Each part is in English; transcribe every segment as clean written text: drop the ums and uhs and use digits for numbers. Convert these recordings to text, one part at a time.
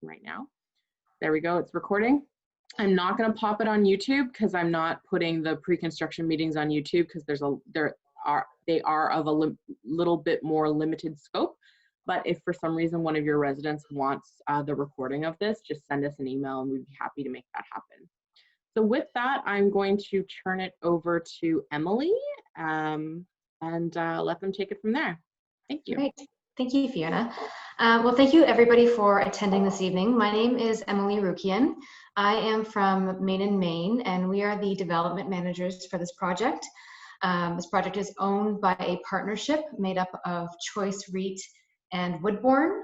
right now. There we go, it's recording. I'm not going to pop it on YouTube because I'm not putting the pre-construction meetings on YouTube because they are of a little bit more limited scope. But if for some reason one of your residents wants the recording of this, just send us an email and we'd be happy to make that happen. So with that, I'm going to turn it over to Emily and let them take it from there. Thank you. Great. Thank you, Fiona. Well, thank you everybody for attending this evening. My name is Emily Rukian. I am from Main, Maine, and we are the development managers for this project. This project is owned by a partnership made up of Choice REIT and Woodbourne.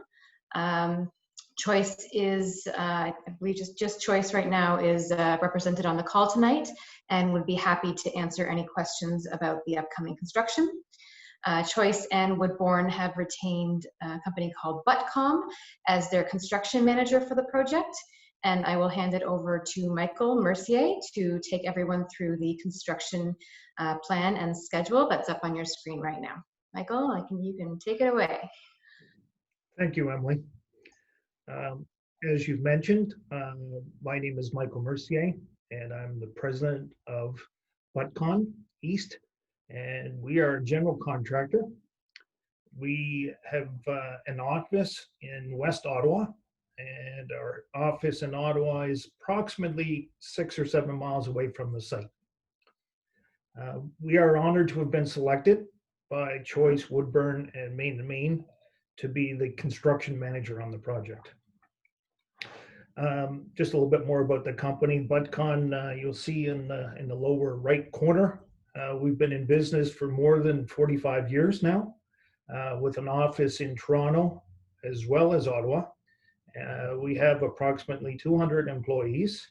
Choice is, I believe just Choice right now is represented on the call tonight and would be happy to answer any questions about the upcoming construction. Choice and Woodbourne have retained a company called Butcom as their construction manager for the project. And I will hand it over to Michael Mercier to take everyone through the construction plan and schedule that's up on your screen right now. Michael, you can take it away. Thank you, Emily. As you've mentioned, my name is Michael Mercier, and I'm the president of Butcom East, and we are a general contractor. We have an office in West Ottawa, and our office in Ottawa is approximately 6 or 7 miles away from the site. We are honored to have been selected by Choice, Woodbourne, and Main to be the construction manager on the project. Just a little bit more about the company. Butcom, you'll see in the lower right corner, we've been in business for more than 45 years now, with an office in Toronto as well as Ottawa. We have approximately 200 employees,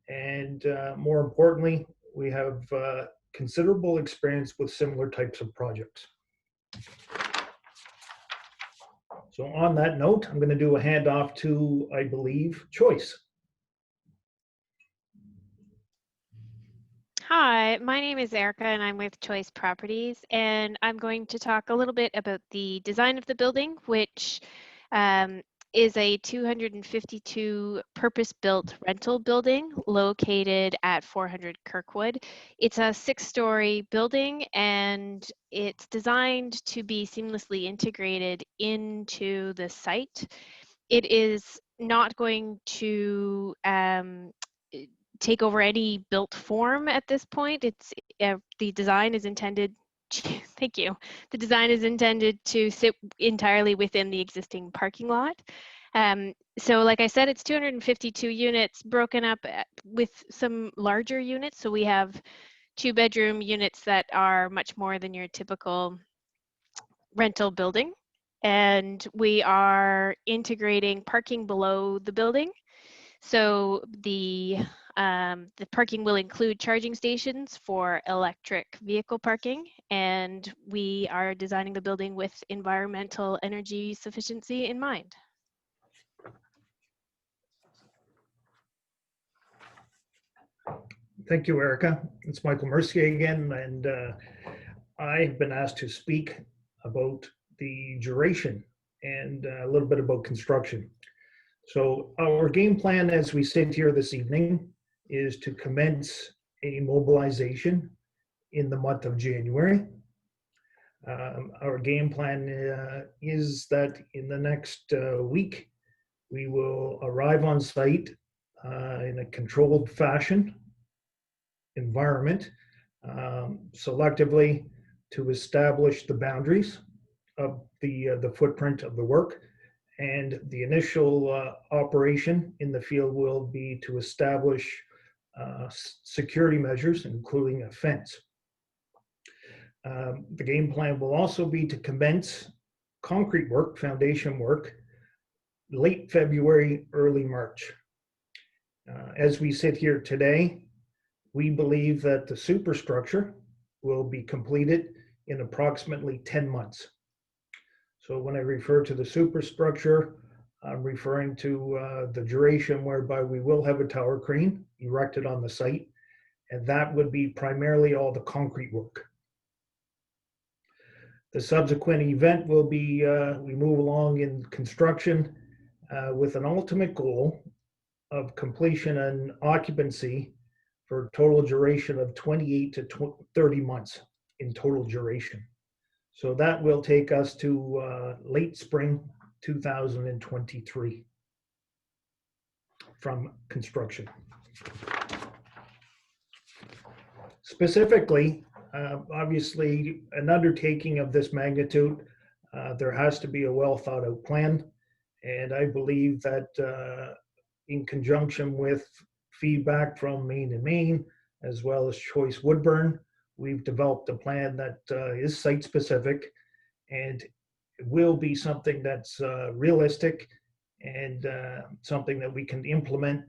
and more importantly, we have considerable experience with similar types of projects. So on that note, I'm going to do a handoff to, I believe, Choice. Hi, my name is Erica and I'm with Choice Properties, and I'm going to talk a little bit about the design of the building, which is a 252 purpose-built rental building located at 400 Kirkwood. It's a 6-story building, and it's designed to be seamlessly integrated into the site. It is not going to take over any built form at this point. The design is intended thank you. The design is intended to sit entirely within the existing parking lot. So like I said, it's 252 units broken up with some larger units. So we have 2-bedroom units that are much more than your typical rental building. And we are integrating parking below the building. So the parking will include charging stations for electric vehicle parking, and we are designing the building with environmental energy sufficiency in mind. Thank you, Erica. It's Michael Mercier again, and I've been asked to speak about the duration and a little bit about construction. So our game plan as we sit here this evening is to commence a mobilization in the month of January. Our game plan is that in the next week, we will arrive on site in a controlled fashion environment, selectively to establish the boundaries of the footprint of the work. And the initial operation in the field will be to establish security measures, including a fence. The game plan will also be to commence concrete work, foundation work, late February, early March. As we sit here today, we believe that the superstructure will be completed in approximately 10 months. So when I refer to the superstructure, I'm referring to the duration whereby we will have a tower crane erected on the site, and that would be primarily all the concrete work. The subsequent event will be, we move along in construction. with an ultimate goal of completion and occupancy for a total duration of 28 to 30 months in total duration. So that will take us to late spring 2023 from construction. Specifically, obviously, an undertaking of this magnitude, there has to be a well thought out plan. And I believe that in conjunction with feedback from Main and Main, as well as Choice Woodburn, we've developed a plan that is site specific and will be something that's realistic and something that we can implement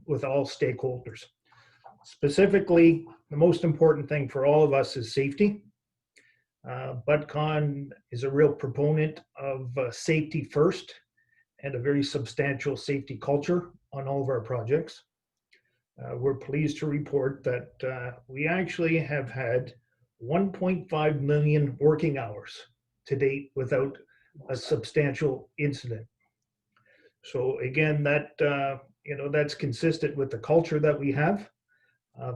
with all stakeholders. Specifically, the most important thing for all of us is safety. BudCon is a real proponent of safety first and a very substantial safety culture on all of our projects. We're pleased to report that we actually have had 1.5 million working hours to date without a substantial incident. So again, that that's consistent with the culture that we have.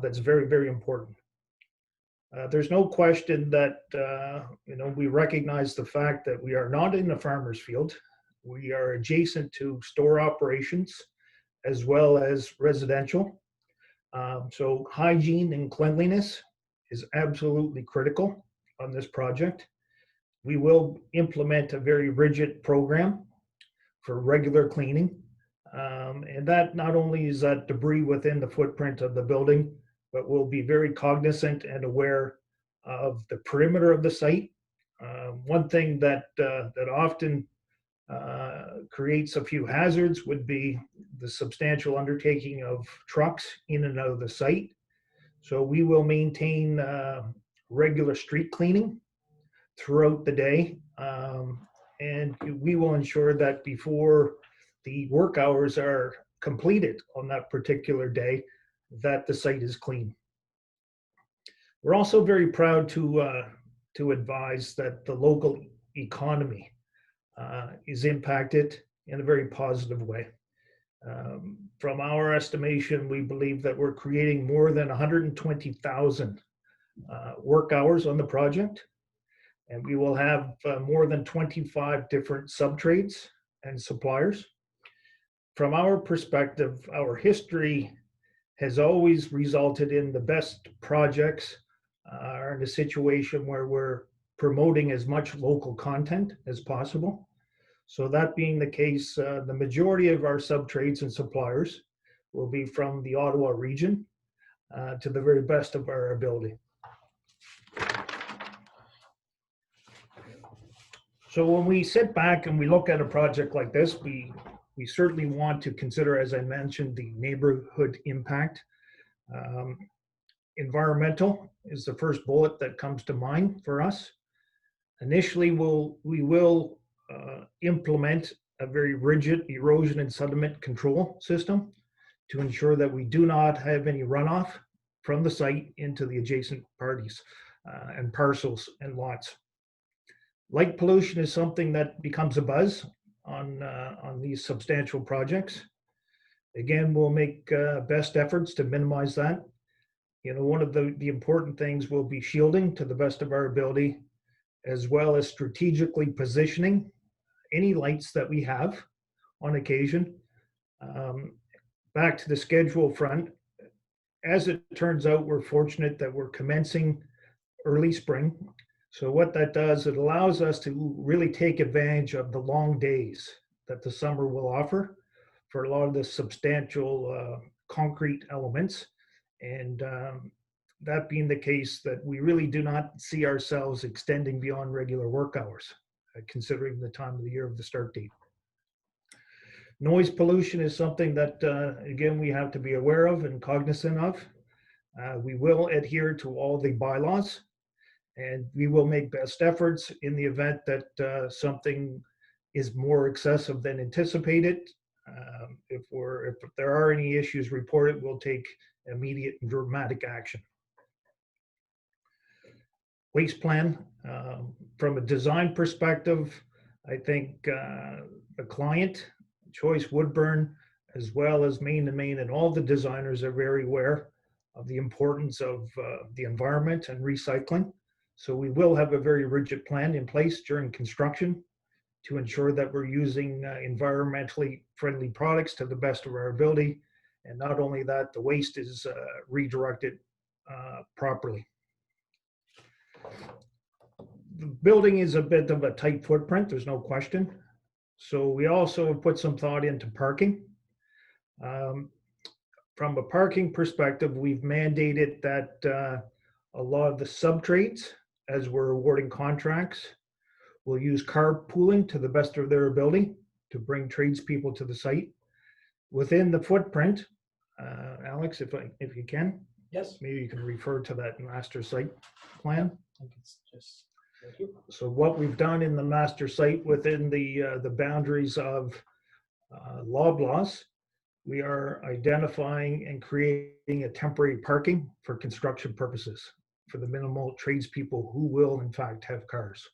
That's very, very important. There's no question that we recognize the fact that we are not in a farmer's field. We are adjacent to store operations as well as residential. So hygiene and cleanliness is absolutely critical on this project. We will implement a very rigid program for regular cleaning. And that not only is that debris within the footprint of the building, but we'll be very cognizant and aware of the perimeter of the site. One thing that often creates a few hazards would be the substantial undertaking of trucks in and out of the site. So we will maintain regular street cleaning throughout the day. And we will ensure that before the work hours are completed on that particular day, that the site is clean. We're also very proud to advise that the local economy is impacted in a very positive way. From our estimation, we believe that we're creating more than 120,000 work hours on the project, and we will have more than 25 different sub-trades and suppliers. From our perspective, our history has always resulted in the best projects are in a situation where we're promoting as much local content as possible. So that being the case, the majority of our sub-trades and suppliers will be from the Ottawa region to the very best of our ability. So when we sit back and we look at a project like this, we certainly want to consider, as I mentioned, the neighborhood impact. Environmental is the first bullet that comes to mind for us. Initially, we will implement a very rigid erosion and sediment control system to ensure that we do not have any runoff from the site into the adjacent parties and parcels and lots. Light pollution is something that becomes a buzz on these substantial projects. Again, we'll make best efforts to minimize that. One of the important things will be shielding to the best of our ability, as well as strategically positioning any lights that we have on occasion. Back to the schedule front, as it turns out, we're fortunate that we're commencing early spring. So what that does, it allows us to really take advantage of the long days that the summer will offer for a lot of the substantial concrete elements. And that being the case, that we really do not see ourselves extending beyond regular work hours, considering the time of the year of the start date. Noise pollution is something that, again, we have to be aware of and cognizant of. We will adhere to all the bylaws, and we will make best efforts in the event that something is more excessive than anticipated. If there are any issues reported, we'll take immediate and dramatic action. Waste plan, from a design perspective, I think the client, Choice Woodburn, as well as Main and Main, and all the designers are very aware of the importance of the environment and recycling. So we will have a very rigid plan in place during construction to ensure that we're using environmentally friendly products to the best of our ability. And not only that, the waste is redirected properly. The building is a bit of a tight footprint, there's no question. So we also have put some thought into parking. From a parking perspective, we've mandated that a lot of the sub-trades, as we're awarding contracts, will use carpooling to the best of their ability to bring tradespeople to the site. Within the footprint, Alex, if you can. Yes. Maybe you can refer to that master site plan. I think it's just, thank you. So what we've done in the master site within the boundaries of Loblaws, we are identifying and creating a temporary parking for construction purposes for the minimal tradespeople who will in fact have cars.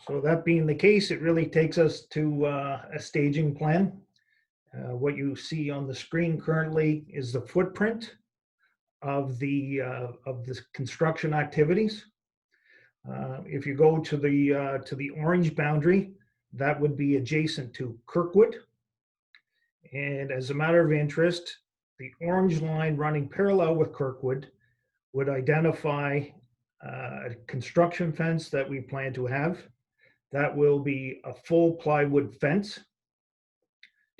So that being the case, it really takes us to a staging plan. What you see on the screen currently is the footprint of the construction activities. If you go to the orange boundary, that would be adjacent to Kirkwood. And as a matter of interest, the orange line running parallel with Kirkwood would identify a construction fence that we plan to have. That will be a full plywood fence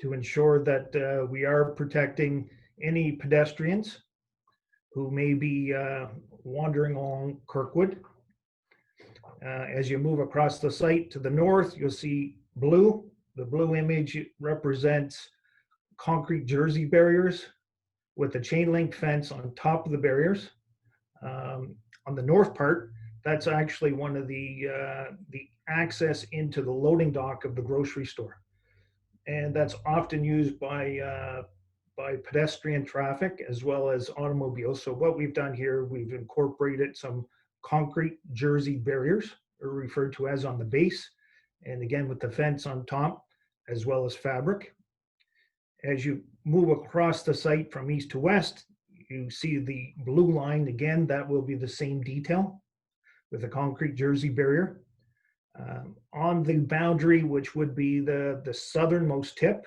to ensure that we are protecting any pedestrians who may be wandering along Kirkwood. As you move across the site to the north, you'll see blue. The blue image represents concrete jersey barriers with a chain link fence on top of the barriers. On the north part, that's actually one of the access into the loading dock of the grocery store. And that's often used by pedestrian traffic as well as automobiles. So what we've done here, we've incorporated some concrete jersey barriers, are referred to as on the base, and again with the fence on top, as well as fabric. As you move across the site from east to west, you see the blue line. Again, that will be the same detail with a concrete jersey barrier. On the boundary, which would be the southernmost tip,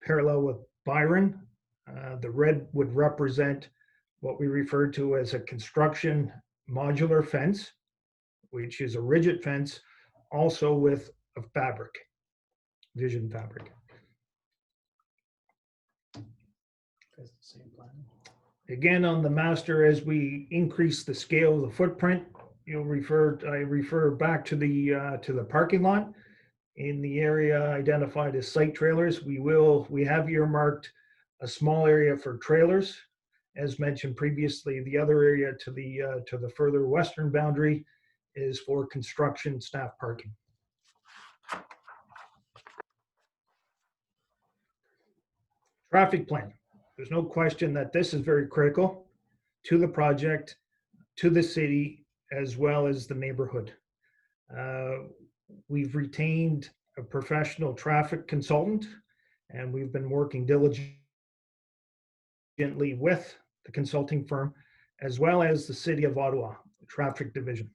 parallel with Byron, the red would represent what we refer to as a construction modular fence, which is a rigid fence, also with a fabric, vision fabric. That's the same plan. Again, on the master, as we increase the scale of the footprint, I refer back to the parking lot in the area identified as site trailers. We have earmarked a small area for trailers. As mentioned previously, the other area to the further western boundary is for construction staff parking. Traffic plan. There's no question that this is very critical to the project, to the city, as well as the neighborhood. We've retained a professional traffic consultant, and we've been working diligently with the consulting firm, as well as the City of Ottawa Traffic Division.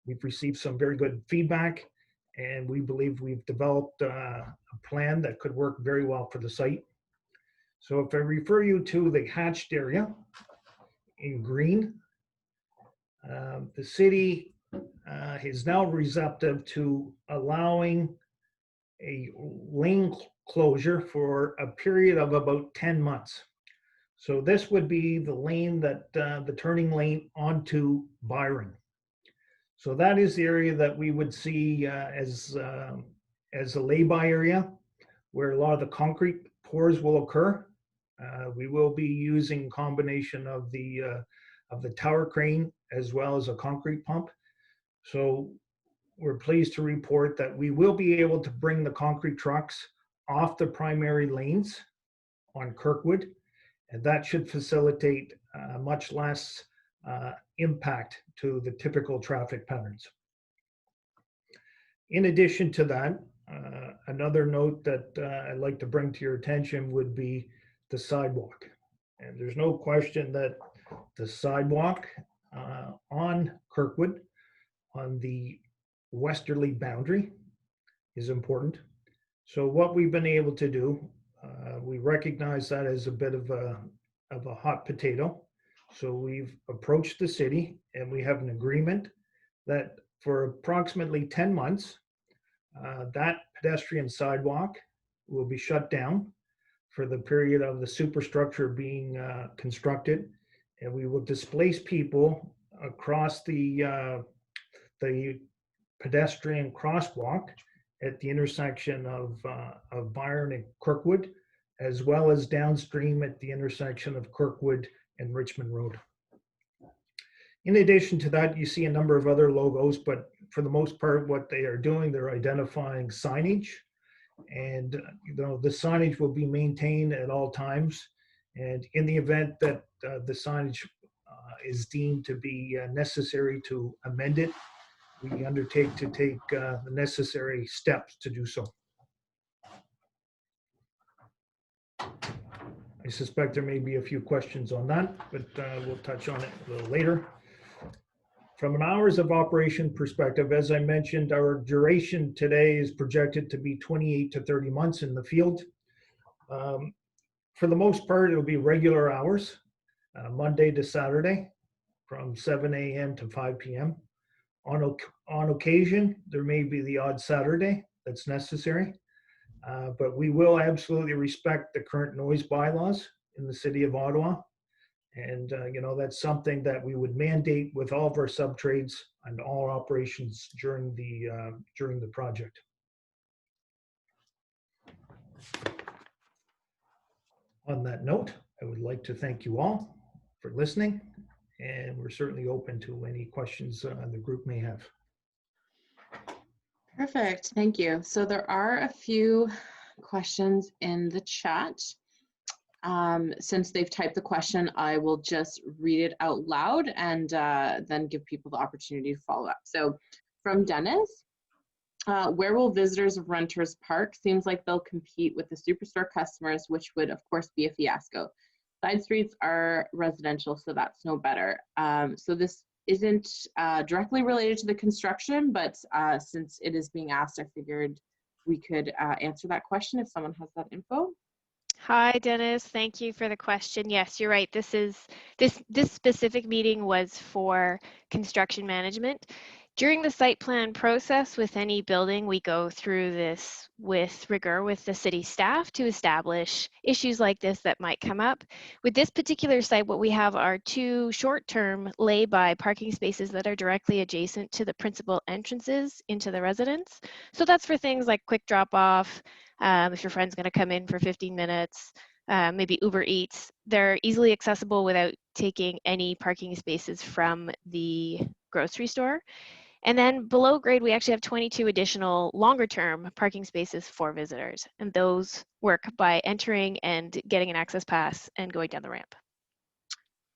We've received some very good feedback, and we believe we've developed a plan that could work very well for the site. So if I refer you to the hatched area in green, the city is now receptive to allowing a lane closure for a period of about 10 months. So this would be the lane that the turning lane onto Byron. So that is the area that we would see as a lay-by area where a lot of the concrete pours will occur. We will be using combination of the tower crane as well as a concrete pump. So we're pleased to report that we will be able to bring the concrete trucks off the primary lanes on Kirkwood, and that should facilitate much less impact to the typical traffic patterns. In addition to that, another note that I'd like to bring to your attention would be the sidewalk. And there's no question that the sidewalk on Kirkwood, on the westerly boundary, is important. So what we've been able to do, we recognize that as a bit of a hot potato. So we've approached the city and we have an agreement that for approximately 10 months, that pedestrian sidewalk will be shut down for the period of the superstructure being constructed, and we will displace people across the pedestrian crosswalk at the intersection of Byron and Kirkwood, as well as downstream at the intersection of Kirkwood and Richmond Road. In addition to that, you see a number of other logos, but for the most part, what they are doing, they're identifying signage, and the signage will be maintained at all times. And in the event that the signage is deemed to be necessary to amend it, we undertake to take the necessary steps to do so. I suspect there may be a few questions on that, but we'll touch on it a little later. From an hours of operation perspective, as I mentioned, our duration today is projected to be 28 to 30 months in the field. For the most part, it'll be regular hours, Monday to Saturday, from 7 a.m. to 5 p.m. On occasion, there may be the odd Saturday that's necessary, but we will absolutely respect the current noise bylaws in the city of Ottawa. And that's something that we would mandate with all of our subtrades and all operations during the project. On that note, I would like to thank you all for listening, and we're certainly open to any questions the group may have. Perfect, thank you. So there are a few questions in the chat. Since they've typed the question, I will just read it out loud and then give people the opportunity to follow up. So from Dennis, where will visitors of renters park? Seems like they'll compete with the Superstore customers, which would of course be a fiasco. Side streets are residential, so that's no better. So this isn't directly related to the construction, but since it is being asked, I figured we could answer that question if someone has that info. Hi, Dennis. Thank you for the question. Yes, you're right. This specific meeting was for construction management. During the site plan process with any building, we go through this with rigor with the city staff to establish issues like this that might come up. With this particular site, what we have are two short-term lay-by parking spaces that are directly adjacent to the principal entrances into the residence. So that's for things like quick drop-off, if your friend's going to come in for 15 minutes, maybe Uber Eats. They're easily accessible without taking any parking spaces from the grocery store. And then below grade, we actually have 22 additional longer-term parking spaces for visitors. And those work by entering and getting an access pass and going down the ramp.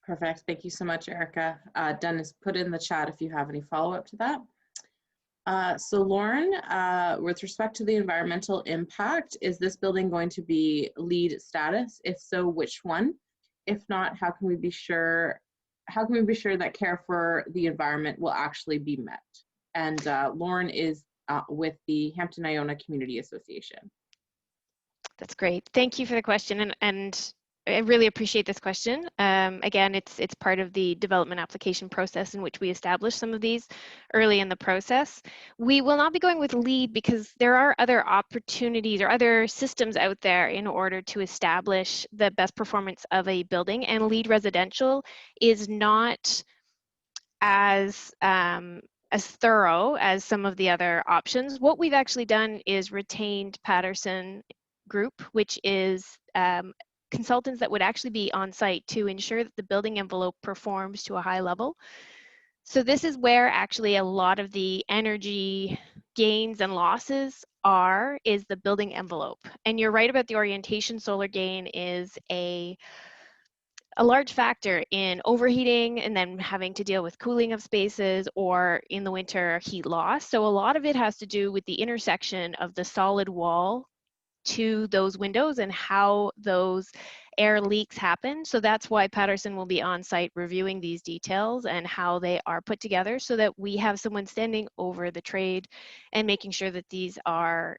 Perfect. Thank you so much, Erica. Dennis, put in the chat if you have any follow-up to that. So Lauren, with respect to the environmental impact, is this building going to be LEED status? If so, which one? If not, how can we be sure that care for the environment will actually be met? And Lauren is with the Hampton Iona Community Association. That's great. Thank you for the question, and I really appreciate this question. Again, it's part of the development application process in which we establish some of these early in the process. We will not be going with LEED because there are other opportunities or other systems out there in order to establish the best performance of a building, and LEED residential is not as thorough as some of the other options. What we've actually done is retained Patterson Group, which is consultants that would actually be on site to ensure that the building envelope performs to a high level. So this is where actually a lot of the energy gains and losses is the building envelope. And you're right about the orientation. Solar gain is a a large factor in overheating and then having to deal with cooling of spaces, or in the winter, heat loss. So a lot of it has to do with the intersection of the solid wall to those windows and how those air leaks happen. So that's why Patterson will be on site reviewing these details and how they are put together, so that we have someone standing over the trade and making sure that these are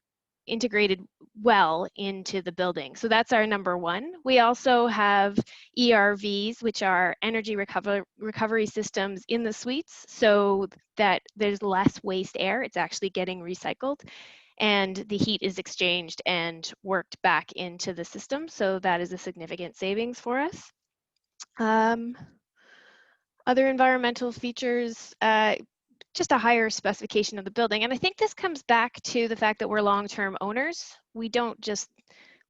integrated well into the building. So that's our number one. We also have ERVs, which are energy recovery systems in the suites, so that there's less waste air. It's actually getting recycled, and the heat is exchanged and worked back into the system. So that is a significant savings for us. Other environmental features, just a higher specification of the building. And I think this comes back to the fact that we're long-term owners. We don't just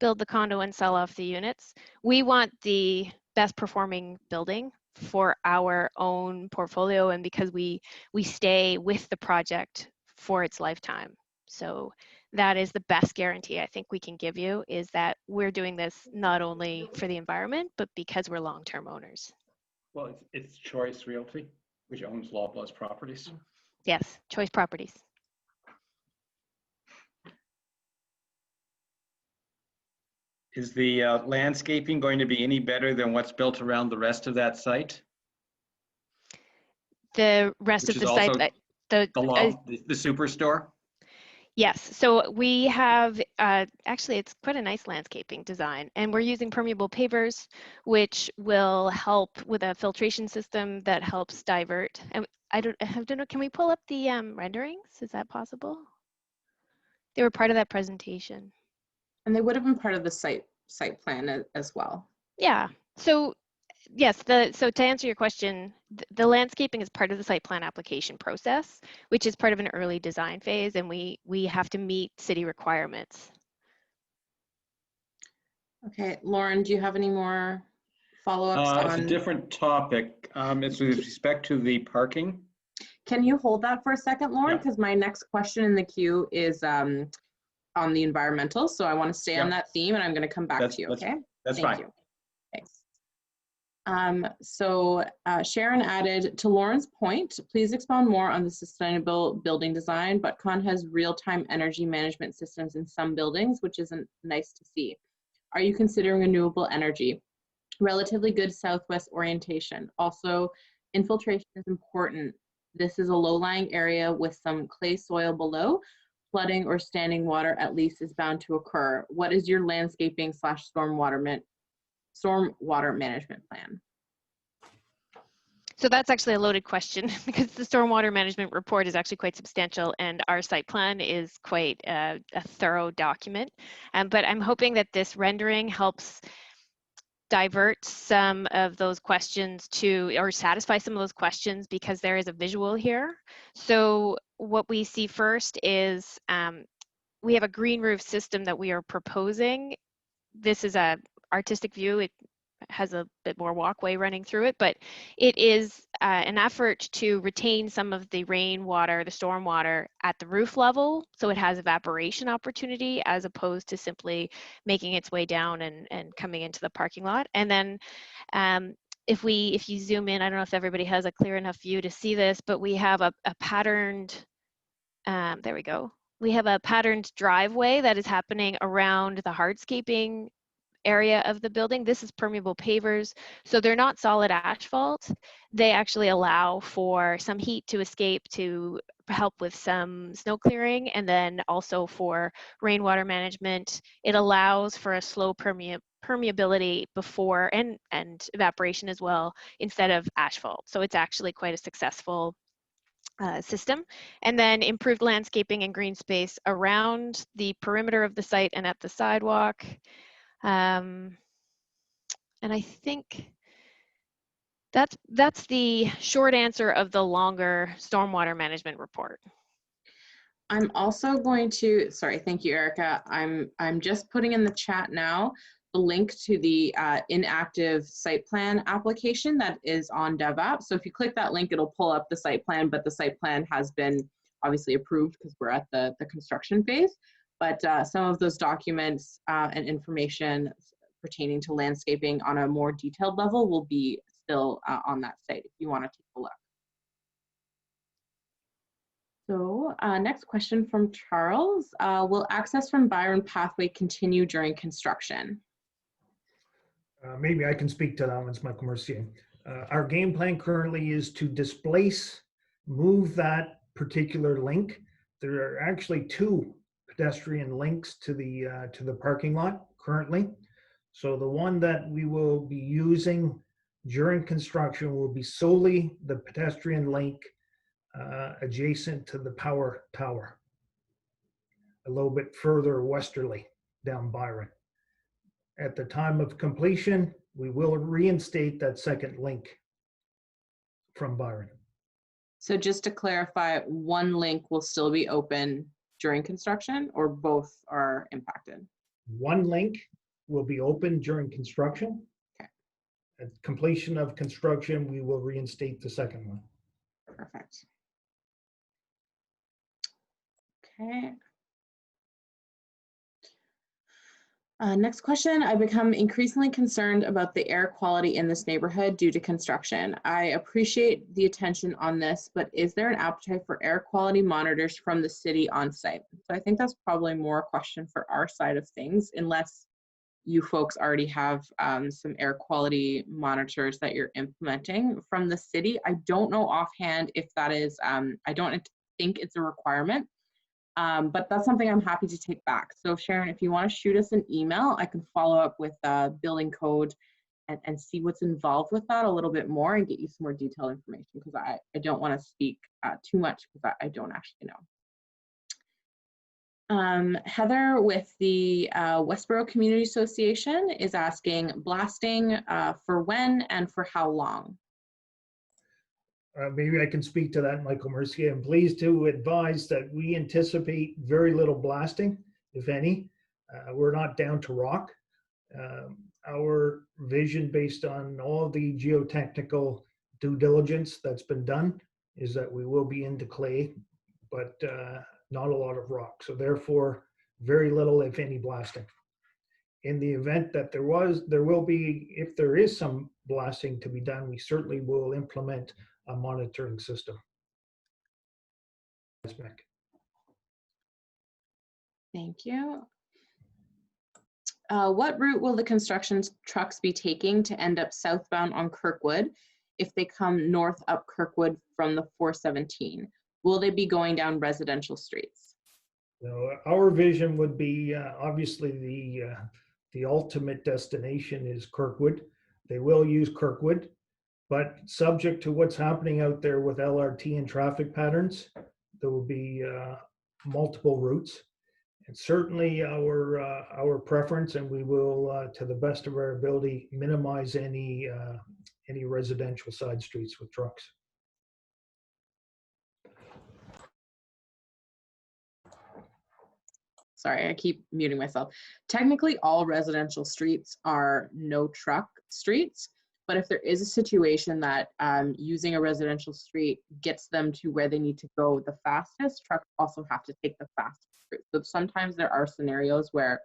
build the condo and sell off the units. We want the best performing building for our own portfolio, and because we stay with the project for its lifetime. So that is the best guarantee I think we can give you, is that we're doing this not only for the environment, but because we're long-term owners. Well, it's Choice Realty, which owns Loblaws Properties. Yes, Choice Properties. Is the landscaping going to be any better than what's built around the rest of that site? The rest Which of is the site, also the superstore? Yes, so we have, actually it's quite a nice landscaping design, and we're using permeable pavers, which will help with a filtration system that helps divert. And I don't know, can we pull up the renderings? Is that possible? They were part of that presentation. And they would have been part of the site plan as well. Yeah, so yes, so to answer your question, the landscaping is part of the site plan application process, which is part of an early design phase, and we have to meet city requirements. Okay, Lauren, do you have any more follow-ups It's on? a different topic. It's with respect to the parking. Can you hold that for a second, Lauren? Yeah. Because my next question in the queue is on the environmental. So I want to stay on that theme, and I'm going to come back to you, okay? That's Thank fine. you. Thanks. Sharon added, to Lauren's point, please expound more on the sustainable building design. Butcon has real-time energy management systems in some buildings, which isn't nice to see. Are you considering renewable energy? Relatively good southwest orientation. Also, infiltration is important. This is a low-lying area with some clay soil below. Flooding or standing water at least is bound to occur. What is your landscaping / stormwater management plan? So that's actually a loaded question because the stormwater management report is actually quite substantial, and our site plan is quite a thorough document. But I'm hoping that this rendering helps divert some of those questions to, or satisfy some of those questions, because there is a visual here. So what we see first is we have a green roof system that we are proposing. This is a artistic view. It has a bit more walkway running through it, but it is an effort to retain some of the rainwater, the storm water at the roof level, so it has evaporation opportunity as opposed to simply making its way down and coming into the parking lot. And then if you zoom in, I don't know if everybody has a clear enough view to see this, but we have a patterned, there we go. We have a patterned driveway that is happening around the hardscaping area of the building. This is permeable pavers, so they're not solid asphalt. They actually allow for some heat to escape to help with some snow clearing, and then also for rainwater management. It allows for a slow permeability before and evaporation as well, instead of asphalt. So it's actually quite a successful system. And then improved landscaping and green space around the perimeter of the site and at the sidewalk. And I think that's the short answer of the longer stormwater management report. I'm also going to, sorry, thank you, Erica. I'm just putting in the chat now the link to the inactive site plan application that is on DevApp. So if you click that link, it'll pull up the site plan, but the site plan has been obviously approved because we're at the construction phase. But some of those documents and information pertaining to landscaping on a more detailed level will be still on that site if you want to take a look. So next question from Charles. Will access from Byron Pathway continue during construction? Maybe I can speak to that one, it's Michael Mercier. Our game plan currently is to move that particular link. There are actually 2 pedestrian links to the parking lot currently. So the one that we will be using during construction will be solely the pedestrian link adjacent to the power tower, a little bit further westerly down Byron. At the time of completion, we will reinstate that second link from Byron. So just to clarify, one link will still be open during construction, or both are impacted? One link will be open during construction. Okay. At completion of construction, we will reinstate the second one. Perfect. Okay. Next question. I've become increasingly concerned about the air quality in this neighborhood due to construction. I appreciate the attention on this, but is there an appetite for air quality monitors from the city on site? So I think that's probably more a question for our side of things, unless you folks already have some air quality monitors that you're implementing from the city. I don't know offhand if that is, I don't think it's a requirement. But that's something I'm happy to take back. So Sharon, if you want to shoot us an email, I can follow up with building code and see what's involved with that a little bit more and get you some more detailed information, because I don't want to speak too much because I don't actually know. Heather with the Westboro Community Association is asking blasting for when and for how long? Maybe I can speak to that, Michael Mercier. I'm pleased to advise that we anticipate very little blasting, if any. We're not down to rock. Our vision, based on all the geotechnical due diligence that's been done, is that we will be into clay, but not a lot of rock. So therefore, very little, if any, blasting. In the event that there will be, if there is some blasting to be done, we certainly will implement a monitoring system. Thank you. What route will the construction trucks be taking to end up southbound on Kirkwood if they come north up Kirkwood from the 417? Will they be going down residential streets? So our vision would be, obviously the ultimate destination is Kirkwood. They will use Kirkwood, but subject to what's happening out there with LRT and traffic patterns, there will be multiple routes. And certainly our preference, and we will, to the best of our ability, minimize any residential side streets with trucks. Sorry, I keep muting myself. Technically, all residential streets are no truck streets. But if there is a situation that using a residential street gets them to where they need to go the fastest, trucks also have to take the fastest route. So sometimes there are scenarios where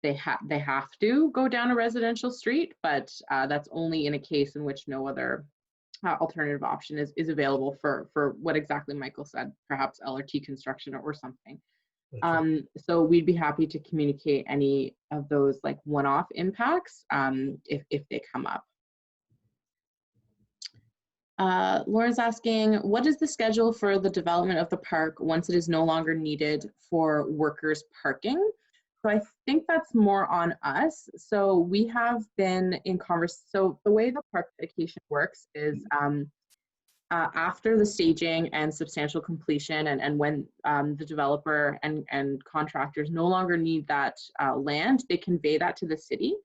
they have to go down a residential street, but that's only in a case in which no other alternative option is available for what exactly Michael said, perhaps LRT construction or something. So we'd be happy to communicate any of those like one-off impacts if they come up. Laura's asking, what is the schedule for the development of the park once it is no longer needed for workers parking? So I think that's more on us. So we have been in conversation. So the way the park dedication works is after the staging and substantial completion and when the developer and contractors no longer need that land, they convey that to the city.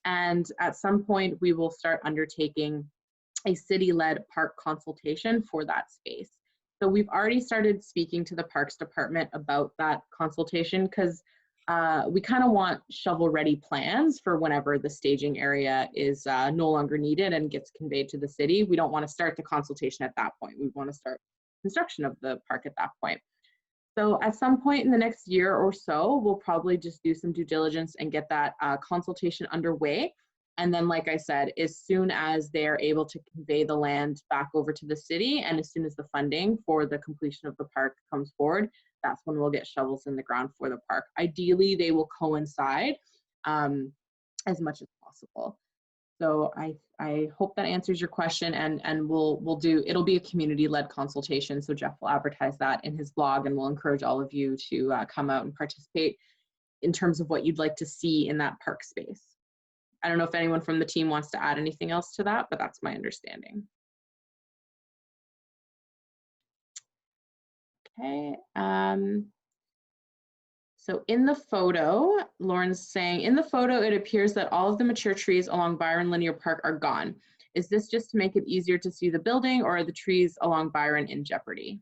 And at some point, we will start undertaking a city-led park consultation for that space. So we've already started speaking to the Parks Department about that consultation because we kind of want shovel-ready plans for whenever the staging area is no longer needed and gets conveyed to the city. We don't want to start the consultation at that point. We want to start construction of the park at that point. So at some point in the next year or so, we'll probably just do some due diligence and get that consultation underway. And then, like I said, as soon as they're able to convey the land back over to the city, and as soon as the funding for the completion of the park comes forward, that's when we'll get shovels in the ground for the park. Ideally, they will coincide as much as possible. So I hope that answers your question, and it'll be a community-led consultation. So Jeff will advertise that in his blog, and we'll encourage all of you to come out and participate in terms of what you'd like to see in that park space. I don't know if anyone from the team wants to add anything else to that, but that's my understanding. Okay. So in the photo, Lauren's saying, in the photo, it appears that all of the mature trees along Byron Linear Park are gone. Is this just to make it easier to see the building, or are the trees along Byron in jeopardy?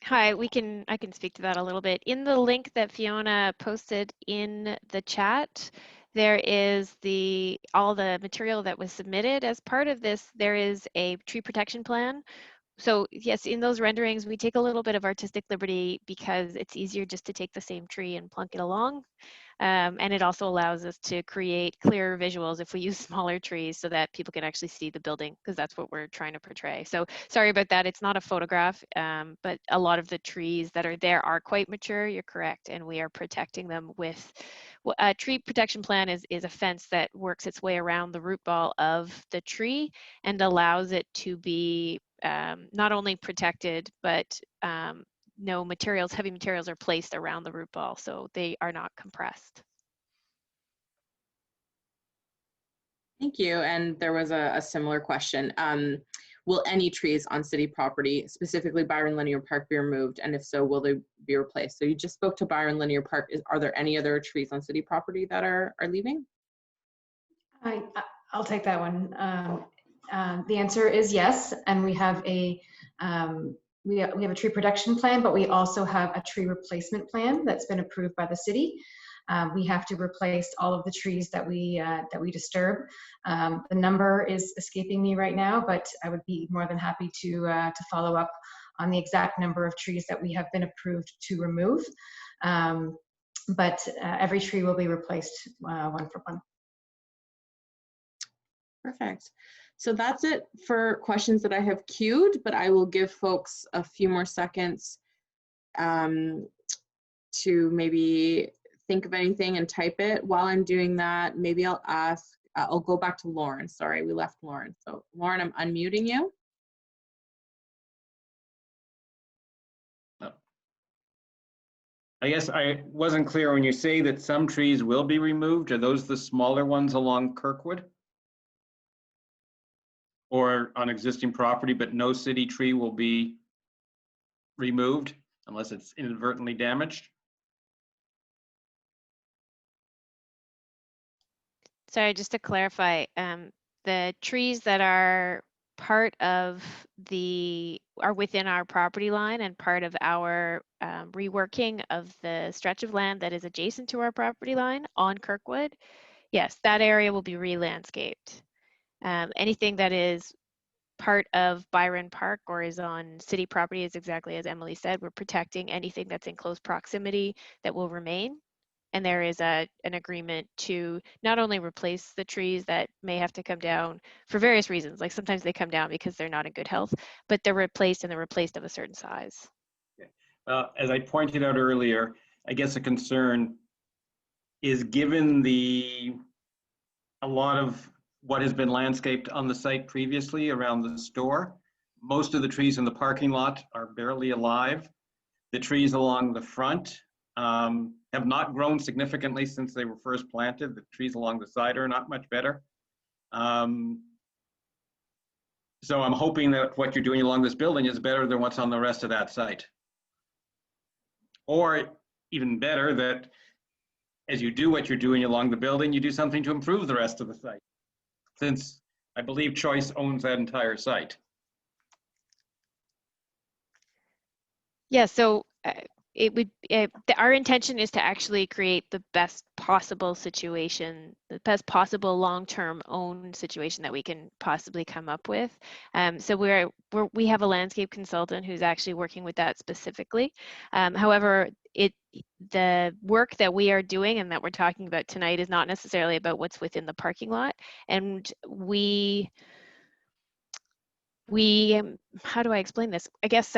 Hi, I can speak to that a little bit. In the link that Fiona posted in the chat, there is all the material that was submitted. As part of this, there is a tree protection plan. So yes, in those renderings, we take a little bit of artistic liberty because it's easier just to take the same tree and plunk it along. And it also allows us to create clearer visuals if we use smaller trees so that people can actually see the building, because that's what we're trying to portray. So sorry about that. It's not a photograph, but a lot of the trees that are there are quite mature. You're correct. And we are protecting them with a tree protection plan is a fence that works its way around the root ball of the tree and allows it to be not only protected, but no heavy materials are placed around the root ball, so they are not compressed. Thank you. And there was a similar question. Will any trees on city property, specifically Byron Linear Park, be removed? And if so, will they be replaced? So you just spoke to Byron Linear Park. Are there any other trees on city property that are leaving? I'll take that one. The answer is yes, and we have a we have a tree production plan, but we also have a tree replacement plan that's been approved by the city. We have to replace all of the trees that we disturb. The number is escaping me right now, but I would be more than happy to follow up on the exact number of trees that we have been approved to remove. But every tree will be replaced one for one. Perfect. So that's it for questions that I have queued, but I will give folks a few more seconds to maybe think of anything and type it. While I'm doing that, maybe I'll ask, I'll go back to Lauren. Sorry, we left Lauren. So Lauren, I'm unmuting you. I guess I wasn't clear when you say that some trees will be removed. Are those the smaller ones along Kirkwood? Or on existing property, but no city tree will be removed unless it's inadvertently damaged? Sorry, just to clarify, the trees that are are within our property line and part of our reworking of the stretch of land that is adjacent to our property line on Kirkwood, yes, that area will be re-landscaped. Anything that is part of Byron Park or is on city property is exactly as Emily said. We're protecting anything that's in close proximity that will remain. And there is an agreement to not only replace the trees that may have to come down for various reasons, like sometimes they come down because they're not in good health, but they're replaced, and they're replaced of a certain size. As I pointed out earlier, I guess a concern is given a lot of what has been landscaped on the site previously around the store. Most of the trees in the parking lot are barely alive. The trees along the front have not grown significantly since they were first planted. The trees along the side are not much better. So I'm hoping that what you're doing along this building is better than what's on the rest of that site. Or even better, that as you do what you're doing along the building, you do something to improve the rest of the site, since I believe Choice owns that entire site. Yeah, so our intention is to actually create the best possible situation, the best possible long-term owned situation that we can possibly come up with. So we have a landscape consultant who's actually working with that specifically. However, the work that we are doing and that we're talking about tonight is not necessarily about what's within the parking lot. And how do I explain this? I guess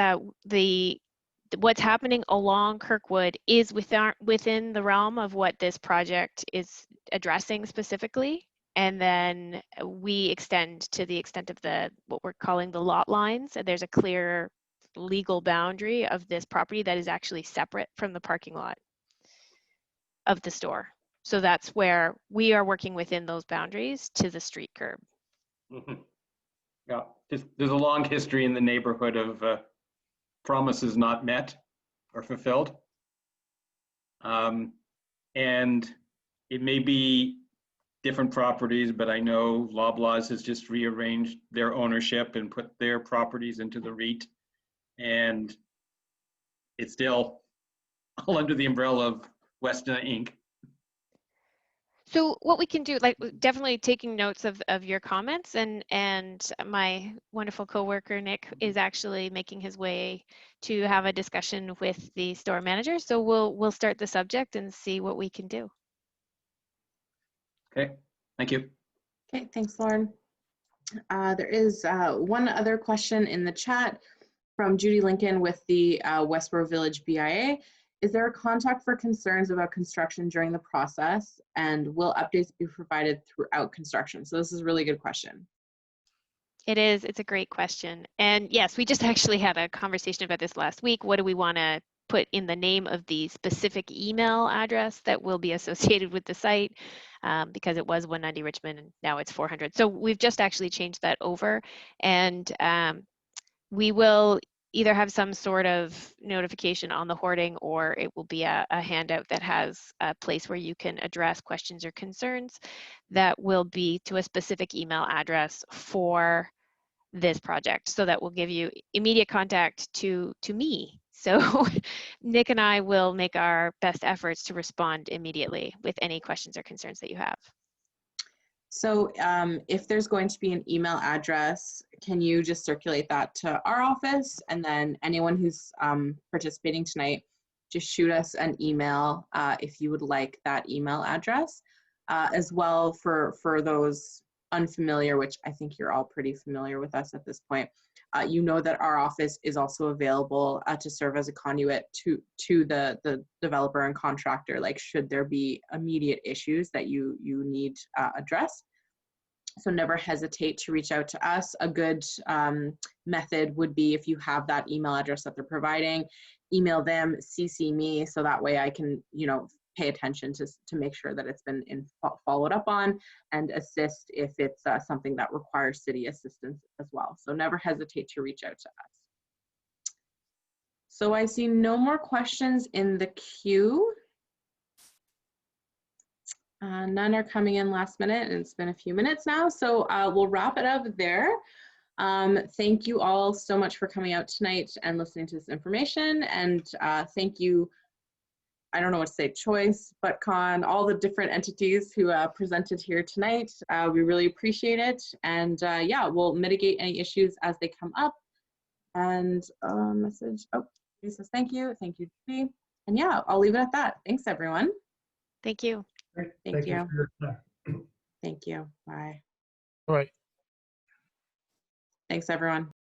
what's happening along Kirkwood is within the realm of what this project is addressing specifically. And then we extend to the extent of what we're calling the lot lines. And there's a clear legal boundary of this property that is actually separate from the parking lot of the store. So that's where we are working within those boundaries to the street curb. Mhm. Yeah, there's a long history in the neighborhood of promises not met or fulfilled. And it may be different properties, but I know Loblaws has just rearranged their ownership and put their properties into the REIT. And it's still all under the umbrella of Weston Inc. So what we can do, like definitely taking notes of your comments, and my wonderful coworker Nick is actually making his way to have a discussion with the store manager. So we'll start the subject and see what we can do. Okay, thank you. Okay, thanks, Lauren. There is one other question in the chat from Judy Lincoln with the Westboro Village BIA. Is there a contact for concerns about construction during the process, and will updates be provided throughout construction? So this is a really good question. It is, it's a great question. And yes, we just actually had a conversation about this last week. What do we want to put in the name of the specific email address that will be associated with the site? Because it was 190 Richmond and now it's 400. So we've just actually changed that over, and we will either have some sort of notification on the hoarding, or it will be a handout that has a place where you can address questions or concerns that will be to a specific email address for this project. So that will give you immediate contact to me. So Nick and I will make our best efforts to respond immediately with any questions or concerns that you have. So if there's going to be an email address, can you just circulate that to our office? And then anyone who's participating tonight, just shoot us an email if you would like that email address. As well, for those unfamiliar, which I think you're all pretty familiar with us at this point, you know that our office is also available to serve as a conduit to the developer and contractor, like should there be immediate issues that you need addressed. So never hesitate to reach out to us. A good method would be, if you have that email address that they're providing, email them, CC me, so that way I can, pay attention to make sure that it's been followed up on, and assist if it's something that requires city assistance as well. So never hesitate to reach out to us. So I see no more questions in the queue. None are coming in last minute, and it's been a few minutes now. So we'll wrap it up there. Thank you all so much for coming out tonight and listening to this information. And thank you, I don't know what to say, Choice, ButCon, all the different entities who presented here tonight. We really appreciate it. And yeah, we'll mitigate any issues as they come up. And message, he says thank you, Judy. And yeah, I'll leave it at that. Thanks, everyone. Thank you. Great. Thank you. For your time. Thank you. Bye. All right. Thanks, everyone.